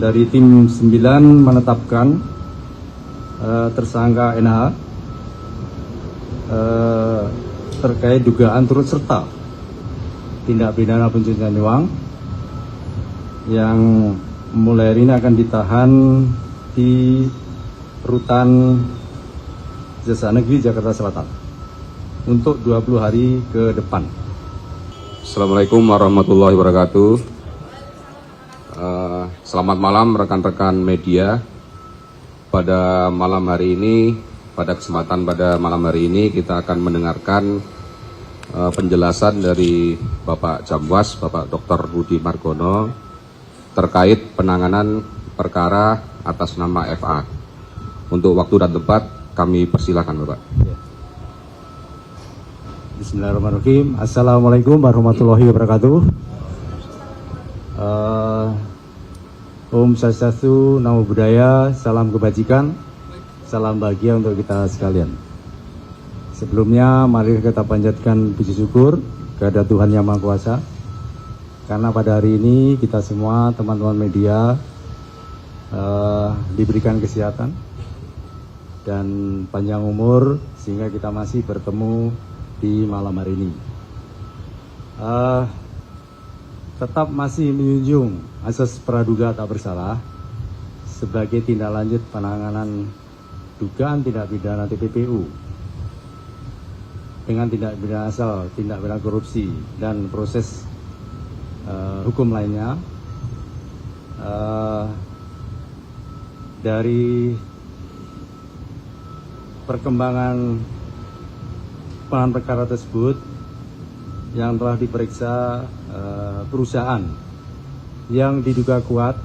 dari tim 9 menetapkan tersangka NH terkait dugaan turut serta tindak pidana pencucian uang yang mulai hari ini akan ditahan di Rutan Jasa Negeri Jakarta Selatan untuk 20 hari ke depan. Assalamualaikum warahmatullahi wabarakatuh. Selamat malam rekan-rekan media. Pada malam hari ini, pada kesempatan pada malam hari ini kita akan mendengarkan penjelasan dari Bapak Jamwas, Bapak Dr. Budi Margono terkait penanganan perkara atas nama FA. Untuk waktu dan tempat kami persilakan, Bapak. Bismillahirrahmanirrahim. Assalamualaikum warahmatullahi wabarakatuh. Om Swastiastu, Namo Buddhaya, salam kebajikan, salam bahagia untuk kita sekalian. Sebelumnya, mari kita panjatkan puji syukur kepada Tuhan Yang Maha Kuasa, karena pada hari ini kita semua teman-teman media diberikan kesehatan dan panjang umur sehingga kita masih bertemu di malam hari ini. Tetap masih menjunjung asas praduga tak bersalah sebagai tindak lanjut penanganan dugaan tindak pidana TPPU dengan tindak pidana asal, tindak pidana korupsi dan proses hukum lainnya. Dari perkembangan penanganan perkara tersebut yang telah diperiksa perusahaan yang diduga kuat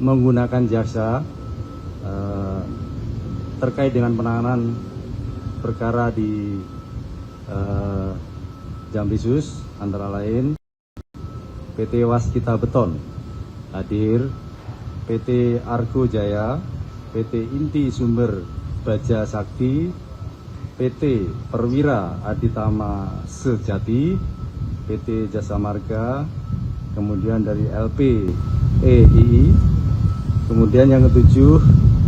menggunakan jasa terkait dengan penanganan perkara di Jambisus, antara lain PT Waskita Beton hadir, PT Argo Jaya, PT Inti Sumber Baja Sakti, PT Perwira Aditama Sejati, PT Jasa Marga, kemudian dari LPEII, kemudian yang ketujuh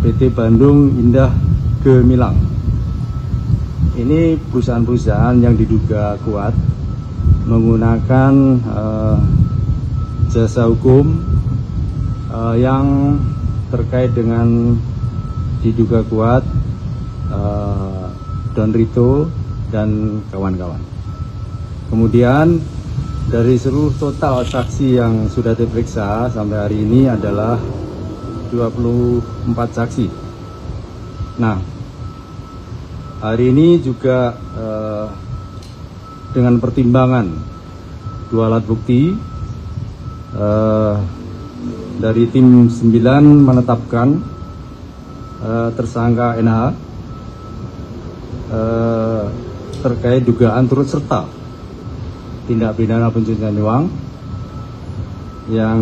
PT Bandung Indah Gemilang. Ini perusahaan-perusahaan yang diduga kuat menggunakan jasa hukum yang terkait dengan diduga kuat Don Rito dan kawan-kawan. Kemudian dari seluruh total saksi yang sudah diperiksa sampai hari ini adalah 24 saksi. Nah, hari ini juga dengan pertimbangan dua alat bukti dari tim 9 menetapkan tersangka NH terkait dugaan turut serta tindak pidana pencucian uang yang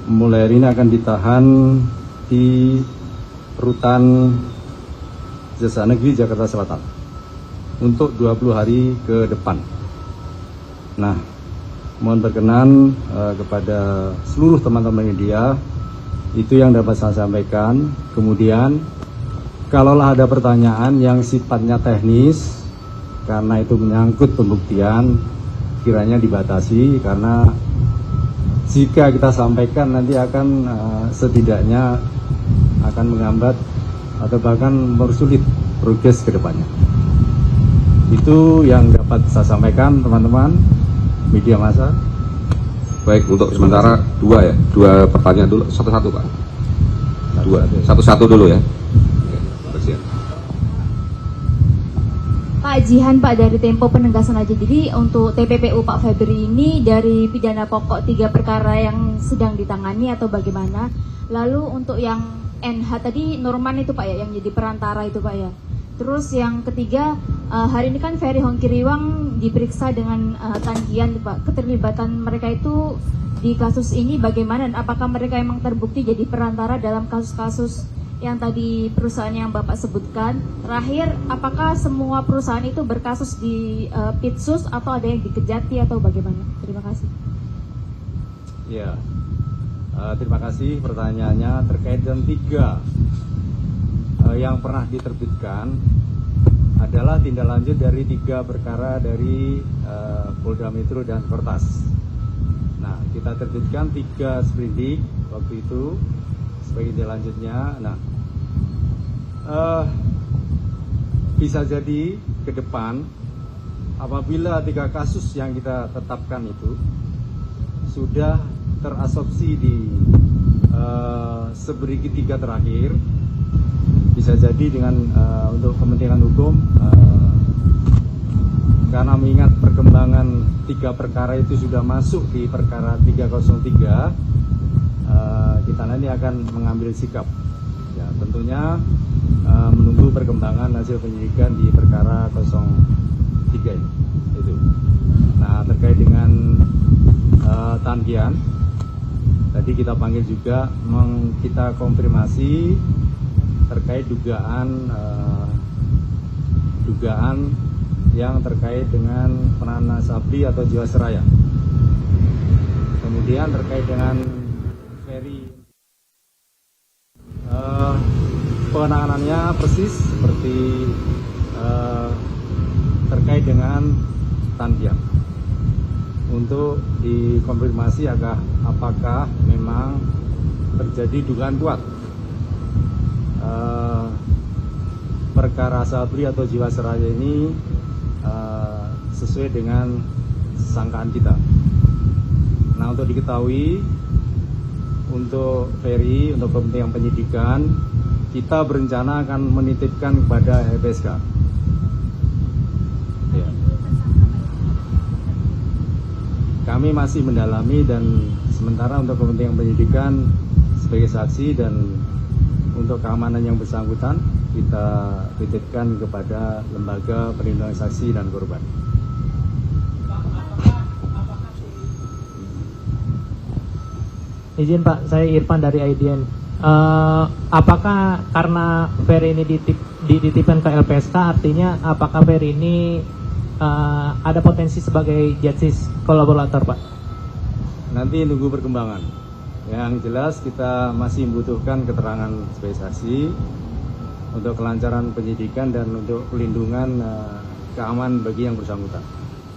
mulai hari ini akan ditahan di Rutan Jasa Negeri Jakarta Selatan untuk 20 hari ke depan. Nah, mohon berkenan kepada seluruh teman-teman media, itu yang dapat saya sampaikan. Kemudian kalaulah ada pertanyaan yang sifatnya teknis, karena itu menyangkut pembuktian, kiranya dibatasi, karena jika kita sampaikan nanti akan setidaknya akan menghambat atau bahkan mempersulit progres ke depannya. Itu yang dapat saya sampaikan, teman-teman media massa. Baik, untuk sementara dua pertanyaan dulu, satu-satu Pak. Satu-satu dulu ya. Pak Jihan, Pak, dari Tempo Penegasan aja. Jadi untuk TPPU Pak Febri ini dari pidana pokok 3 perkara yang sedang ditangani atau bagaimana? Lalu untuk yang NH tadi Norman itu Pak ya, yang jadi perantara itu Pak ya. Terus yang ketiga, hari ini kan Ferry Hongkiriwang diperiksa dengan Tan Gian Pak. Keterlibatan mereka itu di kasus ini bagaimana, dan apakah mereka memang terbukti jadi perantara dalam kasus-kasus yang tadi perusahaan yang Bapak sebutkan? Terakhir, apakah semua perusahaan itu berkasus di Pitsus atau ada yang di Kejati atau bagaimana? Terima kasih. Ya, Terima kasih pertanyaannya terkait dengan 3 yang pernah diterbitkan adalah tindak lanjut dari 3 perkara dari Polda Metro dan Kortas. Nah, kita terbitkan 3 sprindik waktu itu sebagai tindak lanjutnya. Nah, bisa jadi ke depan apabila 3 kasus yang kita tetapkan itu sudah terasopsi di seberigi 3 terakhir, bisa jadi dengan untuk kepentingan hukum karena mengingat perkembangan 3 perkara itu sudah masuk di perkara 303, kita nanti akan mengambil sikap ya, tentunya menunggu perkembangan hasil penyidikan di perkara 03 itu. Nah, terkait dengan Tandian tadi kita panggil juga, kita konfirmasi terkait dugaan yang terkait dengan penahanan Sabri atau Jiwasraya. Kemudian terkait dengan Ferry, penanganannya persis seperti terkait dengan Tandian. Untuk dikonfirmasi apakah memang terjadi dugaan kuat perkara Sabri atau Jiwasraya ini sesuai dengan sangkaan kita. Nah, untuk diketahui, untuk Ferry, untuk kepentingan penyidikan, kita berencana akan menitipkan kepada LPSK. Ya. Kami masih mendalami dan sementara untuk kepentingan penyidikan sebagai saksi dan untuk keamanan yang bersangkutan kita titipkan kepada lembaga perlindungan saksi dan korban. Izin Pak, saya Irfan dari IDN. Apakah karena Ferry ini dititipkan ke LPSK, artinya apakah Ferry ini ada potensi sebagai justice kolaborator, Pak? Nanti nunggu perkembangan. Yang jelas kita masih membutuhkan keterangan sebagai saksi untuk kelancaran penyidikan dan untuk pelindungan keamanan bagi yang bersangkutan.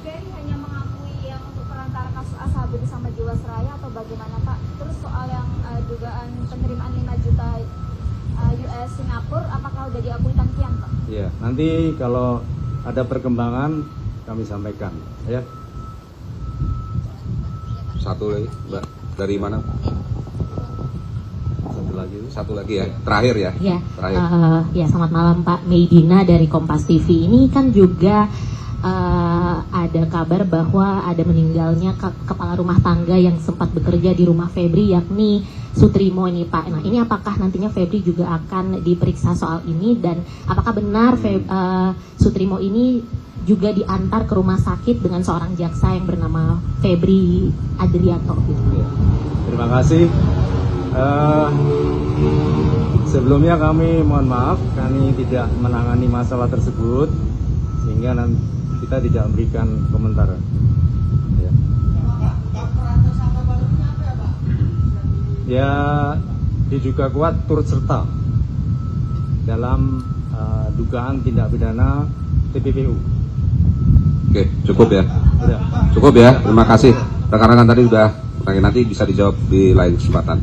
Ferry hanya mengakui yang untuk perantara kasus Asabri sama Jiwasraya atau bagaimana, Pak? Terus soal yang dugaan penerimaan 5 juta US Singapura, apakah udah diakui Tankian, Pak? Iya, nanti kalau ada perkembangan kami sampaikan, ya. Satu lagi, Mbak. Dari mana? Satu lagi ya. Terakhir ya. Ya, Terakhir. Ya, selamat malam Pak. Meidina dari Kompas TV. Ini kan juga ada kabar bahwa ada meninggalnya kepala rumah tangga yang sempat bekerja di rumah Febri, yakni Sutrimo ini, Pak. Nah, ini apakah nantinya Febri juga akan diperiksa soal ini, dan apakah benar Sutrimo ini juga diantar ke rumah sakit dengan seorang jaksa yang bernama Febri Adrianto? Ya. Terima kasih. Sebelumnya kami mohon maaf, kami tidak menangani masalah tersebut sehingga kita tidak memberikan komentar. Ya, ya diduga kuat turut serta dalam dugaan tindak pidana TPPU. Oke, cukup ya. Ya. Cukup ya. Terima kasih. Rekan-rekan tadi sudah, nanti bisa dijawab di lain kesempatan.